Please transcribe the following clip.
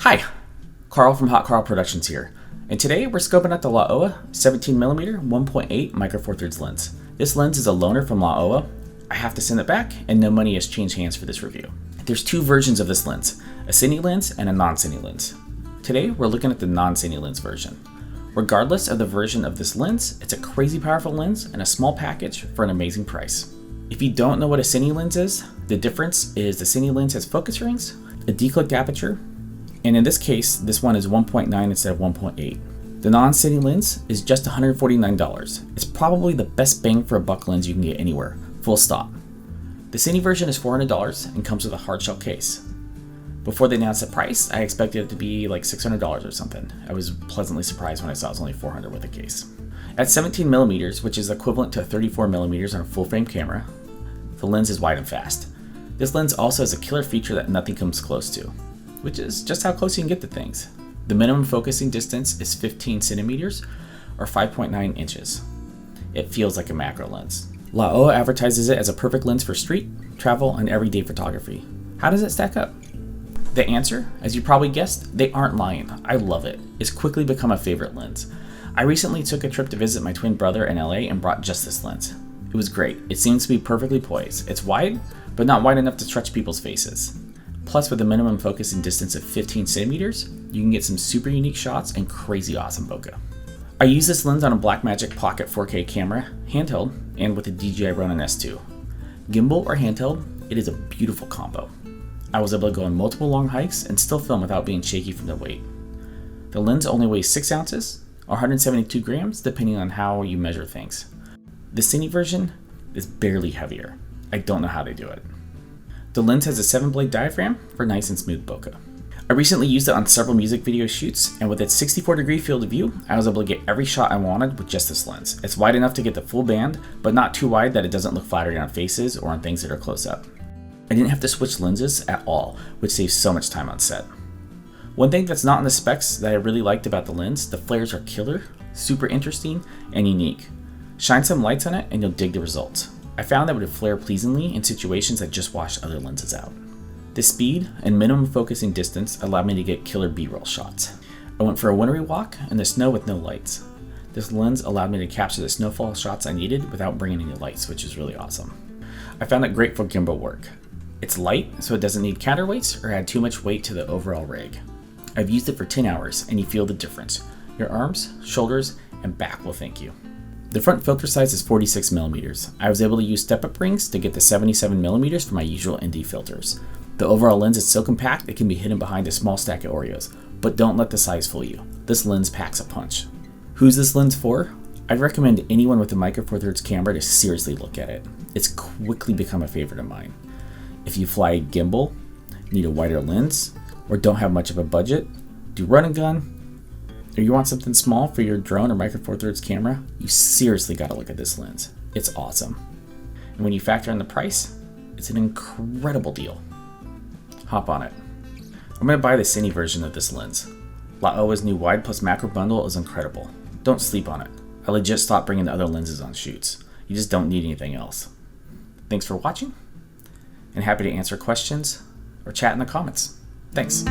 Hi, Carl from Hot Carl Productions here, and today we're scoping out the Laowa 17mm 1.8 micro four thirds lens. This lens is a loaner from Laowa. I have to send it back, and no money has changed hands for this review. There's two versions of this lens, a cine lens and a non-cine lens. Today we're looking at the non-cine lens version. Regardless of the version of this lens, it's a crazy powerful lens and a small package for an amazing price. If you don't know what a cine lens is, the difference is the cine lens has focus rings, a declicked aperture, and in this case, this one is 1.9 instead of 1.8. The non-cine lens is just $149. It's probably the best bang for a buck lens you can get anywhere, full stop. The cine version is $400 and comes with a hardshell case. Before they announced the price, I expected it to be like $600 or something. I was pleasantly surprised when I saw it was only $400 with a case. At 17mm, which is equivalent to 34mm on a full frame camera, the lens is wide and fast. This lens also has a killer feature that nothing comes close to, which is just how close you can get to things. The minimum focusing distance is 15 centimeters or 5.9 inches. It feels like a macro lens. Laowa advertises it as a perfect lens for street, travel, and everyday photography. How does it stack up? The answer, as you probably guessed, they aren't lying. I love it. It's quickly become a favorite lens. I recently took a trip to visit my twin brother in LA and brought just this lens. It was great. It seems to be perfectly poised. It's wide, but not wide enough to stretch people's faces. Plus, with a minimum focusing distance of 15 centimeters, you can get some super unique shots and crazy awesome bokeh. I use this lens on a Blackmagic Pocket 4K camera, handheld, and with a DJI Ronin S2. Gimbal or handheld, it is a beautiful combo. I was able to go on multiple long hikes and still film without being shaky from the weight. The lens only weighs 6 ounces, or 172 grams, depending on how you measure things. The cine version is barely heavier. I don't know how they do it. The lens has a 7-blade diaphragm for nice and smooth bokeh. I recently used it on several music video shoots, and with its 64-degree field of view, I was able to get every shot I wanted with just this lens. It's wide enough to get the full band, but not too wide that it doesn't look flattering on faces or on things that are close up. I didn't have to switch lenses at all, which saves so much time on set. One thing that's not in the specs that I really liked about the lens, the flares are killer, super interesting, and unique. Shine some lights on it and you'll dig the results. I found that it would flare pleasingly in situations that just washed other lenses out. The speed and minimum focusing distance allowed me to get killer B-roll shots. I went for a wintry walk in the snow with no lights. This lens allowed me to capture the snowfall shots I needed without bringing any lights, which is really awesome. I found it great for gimbal work. It's light, so it doesn't need counterweights or add too much weight to the overall rig. I've used it for 10 hours and you feel the difference. Your arms, shoulders, and back will thank you. The front filter size is 46mm. I was able to use step-up rings to get to 77mm for my usual ND filters. The overall lens is so compact it can be hidden behind a small stack of Oreos, but don't let the size fool you. This lens packs a punch. Who's this lens for? I'd recommend anyone with a micro four thirds camera to seriously look at it. It's quickly become a favorite of mine. If you fly a gimbal, need a wider lens, or don't have much of a budget, do run and gun, or you want something small for your drone or micro four thirds camera, you seriously gotta look at this lens. It's awesome. And when you factor in the price, it's an incredible deal. Hop on it. I'm gonna buy the cine version of this lens. Laowa's new wide plus macro bundle is incredible. Don't sleep on it. I legit stopped bringing the other lenses on shoots. You just don't need anything else. Thanks for watching, and happy to answer questions or chat in the comments. Thanks.